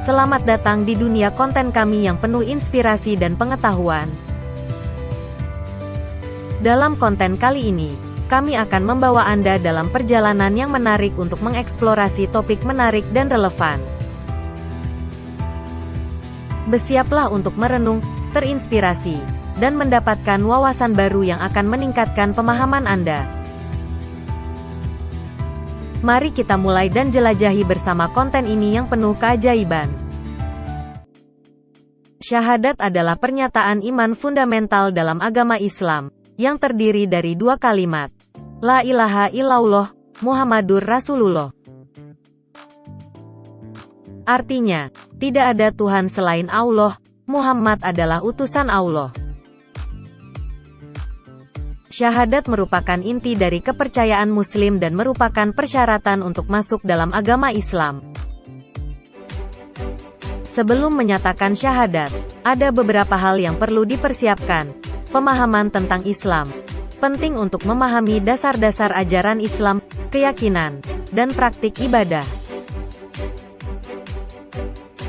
Selamat datang di dunia konten kami yang penuh inspirasi dan pengetahuan. Dalam konten kali ini, kami akan membawa Anda dalam perjalanan yang menarik untuk mengeksplorasi topik menarik dan relevan. Bersiaplah untuk merenung, terinspirasi, dan mendapatkan wawasan baru yang akan meningkatkan pemahaman Anda. Mari kita mulai dan jelajahi bersama konten ini yang penuh keajaiban. Syahadat adalah pernyataan iman fundamental dalam agama Islam, yang terdiri dari dua kalimat. La ilaha illallah, Muhammadur Rasulullah. Artinya, tidak ada Tuhan selain Allah, Muhammad adalah utusan Allah. Syahadat merupakan inti dari kepercayaan Muslim dan merupakan persyaratan untuk masuk dalam agama Islam. Sebelum menyatakan syahadat, ada beberapa hal yang perlu dipersiapkan. Pemahaman tentang Islam. Penting untuk memahami dasar-dasar ajaran Islam, keyakinan, dan praktik ibadah.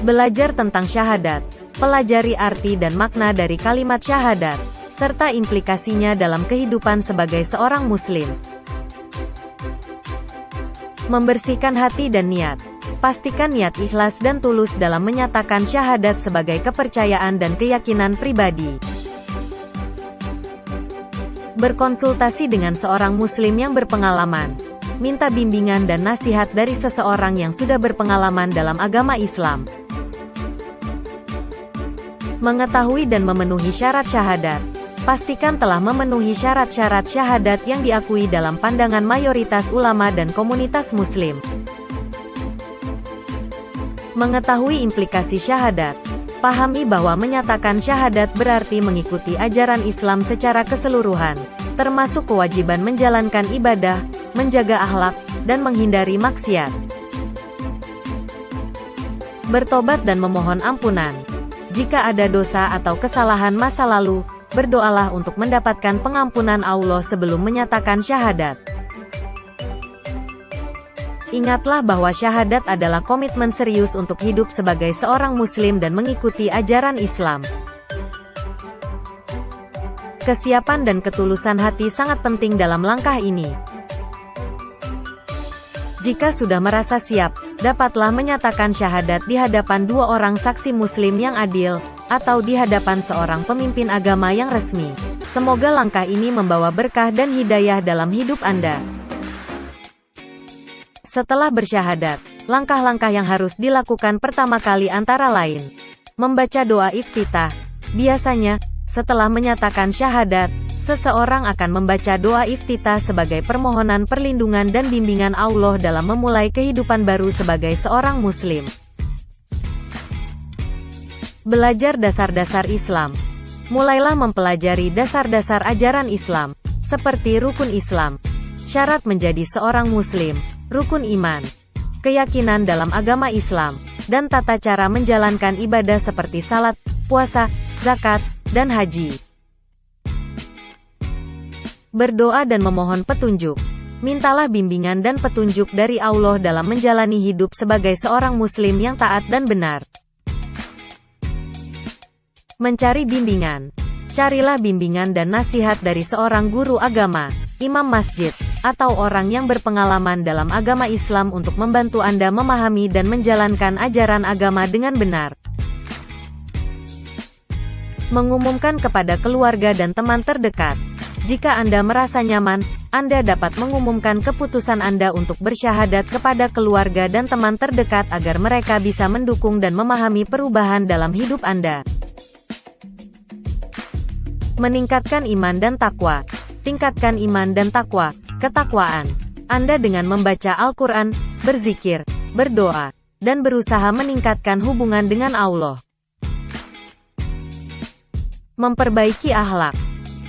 Belajar tentang syahadat. Pelajari arti dan makna dari kalimat syahadat, serta implikasinya dalam kehidupan sebagai seorang Muslim. Membersihkan hati dan niat. Pastikan niat ikhlas dan tulus dalam menyatakan syahadat sebagai kepercayaan dan keyakinan pribadi. Berkonsultasi dengan seorang Muslim yang berpengalaman. Minta bimbingan dan nasihat dari seseorang yang sudah berpengalaman dalam agama Islam. Mengetahui dan memenuhi syarat syahadat. Pastikan telah memenuhi syarat-syarat syahadat yang diakui dalam pandangan mayoritas ulama dan komunitas Muslim. Mengetahui implikasi syahadat. Pahami bahwa menyatakan syahadat berarti mengikuti ajaran Islam secara keseluruhan, termasuk kewajiban menjalankan ibadah, menjaga akhlak, dan menghindari maksiat. Bertobat dan memohon ampunan. Jika ada dosa atau kesalahan masa lalu, berdoalah untuk mendapatkan pengampunan Allah sebelum menyatakan syahadat. Ingatlah bahwa syahadat adalah komitmen serius untuk hidup sebagai seorang Muslim dan mengikuti ajaran Islam. Kesiapan dan ketulusan hati sangat penting dalam langkah ini. Jika sudah merasa siap, dapatlah menyatakan syahadat di hadapan dua orang saksi Muslim yang adil, atau di hadapan seorang pemimpin agama yang resmi. Semoga langkah ini membawa berkah dan hidayah dalam hidup Anda. Setelah bersyahadat, langkah-langkah yang harus dilakukan pertama kali antara lain. Membaca doa iftitah. Biasanya, setelah menyatakan syahadat, seseorang akan membaca doa iftitah sebagai permohonan perlindungan dan bimbingan Allah dalam memulai kehidupan baru sebagai seorang Muslim. Belajar dasar-dasar Islam. Mulailah mempelajari dasar-dasar ajaran Islam, seperti rukun Islam, syarat menjadi seorang Muslim, rukun iman, keyakinan dalam agama Islam, dan tata cara menjalankan ibadah seperti salat, puasa, zakat, dan haji. Berdoa dan memohon petunjuk. Mintalah bimbingan dan petunjuk dari Allah dalam menjalani hidup sebagai seorang Muslim yang taat dan benar. Mencari bimbingan. Carilah bimbingan dan nasihat dari seorang guru agama, imam masjid, atau orang yang berpengalaman dalam agama Islam untuk membantu Anda memahami dan menjalankan ajaran agama dengan benar. Mengumumkan kepada keluarga dan teman terdekat. Jika Anda merasa nyaman, Anda dapat mengumumkan keputusan Anda untuk bersyahadat kepada keluarga dan teman terdekat agar mereka bisa mendukung dan memahami perubahan dalam hidup Anda. Meningkatkan iman dan takwa. Tingkatkan iman dan takwa, ketakwaan Anda dengan membaca Al-Quran, berzikir, berdoa, dan berusaha meningkatkan hubungan dengan Allah. Memperbaiki akhlak.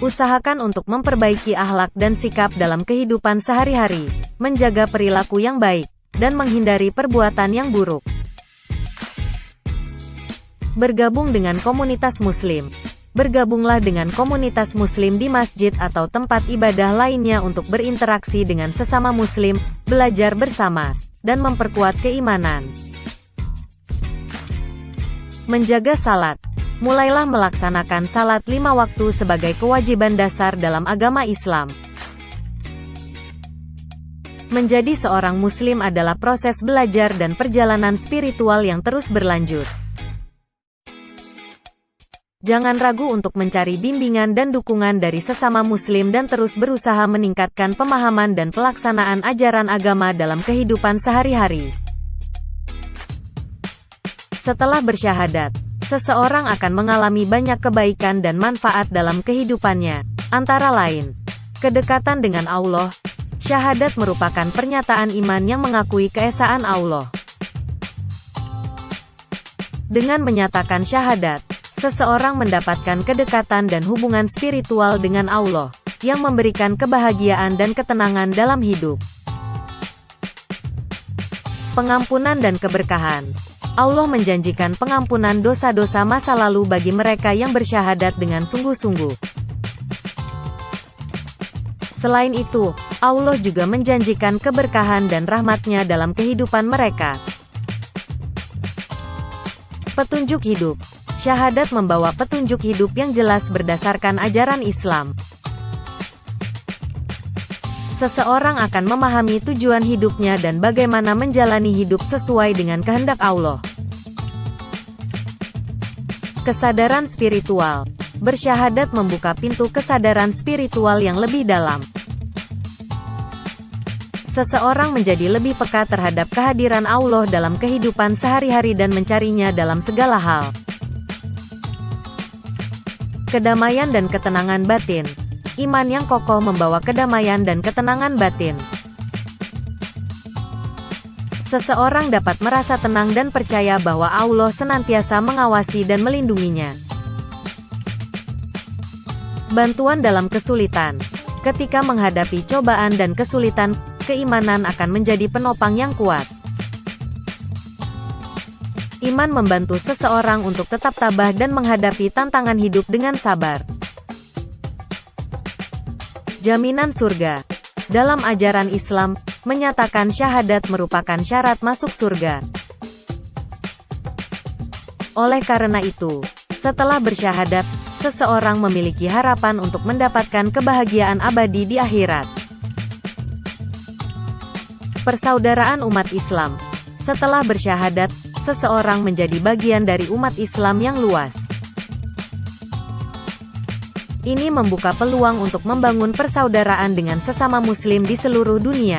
Usahakan untuk memperbaiki akhlak dan sikap dalam kehidupan sehari-hari, menjaga perilaku yang baik, dan menghindari perbuatan yang buruk. Bergabung dengan komunitas Muslim. Bergabunglah dengan komunitas Muslim di masjid atau tempat ibadah lainnya untuk berinteraksi dengan sesama Muslim, belajar bersama, dan memperkuat keimanan. Menjaga salat. Mulailah melaksanakan salat 5 waktu sebagai kewajiban dasar dalam agama Islam. Menjadi seorang muslim adalah proses belajar dan perjalanan spiritual yang terus berlanjut. Jangan ragu untuk mencari bimbingan dan dukungan dari sesama muslim dan terus berusaha meningkatkan pemahaman dan pelaksanaan ajaran agama dalam kehidupan sehari-hari. Setelah bersyahadat, seseorang akan mengalami banyak kebaikan dan manfaat dalam kehidupannya, antara lain, kedekatan dengan Allah. Syahadat merupakan pernyataan iman yang mengakui keesaan Allah. Dengan menyatakan syahadat, seseorang mendapatkan kedekatan dan hubungan spiritual dengan Allah, yang memberikan kebahagiaan dan ketenangan dalam hidup. Pengampunan dan keberkahan. Allah menjanjikan pengampunan dosa-dosa masa lalu bagi mereka yang bersyahadat dengan sungguh-sungguh. Selain itu, Allah juga menjanjikan keberkahan dan rahmat-Nya dalam kehidupan mereka. Petunjuk hidup. Syahadat membawa petunjuk hidup yang jelas berdasarkan ajaran Islam. Seseorang akan memahami tujuan hidupnya dan bagaimana menjalani hidup sesuai dengan kehendak Allah. Kesadaran spiritual. Bersyahadat membuka pintu kesadaran spiritual yang lebih dalam. Seseorang menjadi lebih peka terhadap kehadiran Allah dalam kehidupan sehari-hari dan mencarinya dalam segala hal. Kedamaian dan ketenangan batin. Iman yang kokoh membawa kedamaian dan ketenangan batin. Seseorang dapat merasa tenang dan percaya bahwa Allah senantiasa mengawasi dan melindunginya. Bantuan dalam kesulitan. Ketika menghadapi cobaan dan kesulitan, keimanan akan menjadi penopang yang kuat. Iman membantu seseorang untuk tetap tabah dan menghadapi tantangan hidup dengan sabar. Jaminan surga. Dalam ajaran Islam, menyatakan syahadat merupakan syarat masuk surga. Oleh karena itu, setelah bersyahadat, seseorang memiliki harapan untuk mendapatkan kebahagiaan abadi di akhirat. Persaudaraan umat Islam. Setelah bersyahadat, seseorang menjadi bagian dari umat Islam yang luas. Ini membuka peluang untuk membangun persaudaraan dengan sesama muslim di seluruh dunia.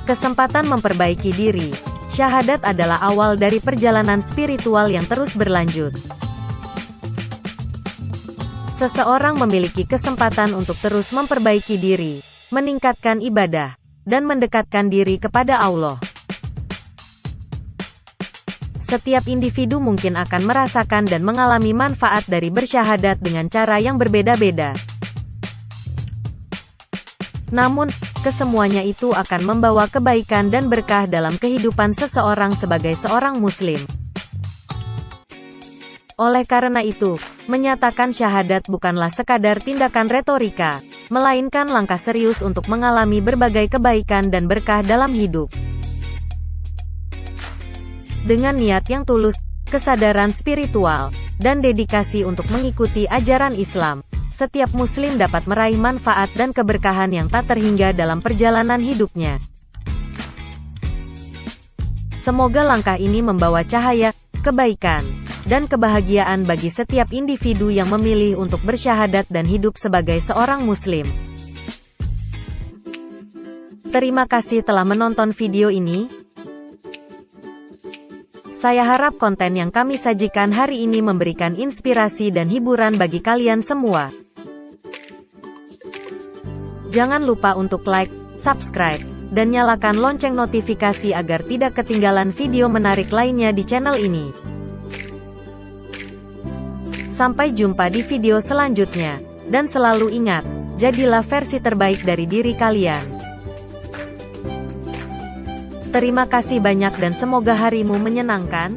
Kesempatan memperbaiki diri. Syahadat adalah awal dari perjalanan spiritual yang terus berlanjut. Seseorang memiliki kesempatan untuk terus memperbaiki diri, meningkatkan ibadah, dan mendekatkan diri kepada Allah. Setiap individu mungkin akan merasakan dan mengalami manfaat dari bersyahadat dengan cara yang berbeda-beda. Namun, kesemuanya itu akan membawa kebaikan dan berkah dalam kehidupan seseorang sebagai seorang muslim. Oleh karena itu, menyatakan syahadat bukanlah sekadar tindakan retorika, melainkan langkah serius untuk mengalami berbagai kebaikan dan berkah dalam hidup. Dengan niat yang tulus, kesadaran spiritual, dan dedikasi untuk mengikuti ajaran Islam, setiap muslim dapat meraih manfaat dan keberkahan yang tak terhingga dalam perjalanan hidupnya. Semoga langkah ini membawa cahaya, kebaikan, dan kebahagiaan bagi setiap individu yang memilih untuk bersyahadat dan hidup sebagai seorang muslim. Terima kasih telah menonton video ini. Saya harap konten yang kami sajikan hari ini memberikan inspirasi dan hiburan bagi kalian semua. Jangan lupa untuk like, subscribe, dan nyalakan lonceng notifikasi agar tidak ketinggalan video menarik lainnya di channel ini. Sampai jumpa di video selanjutnya. Dan selalu ingat, jadilah versi terbaik dari diri kalian. Terima kasih banyak dan semoga harimu menyenangkan.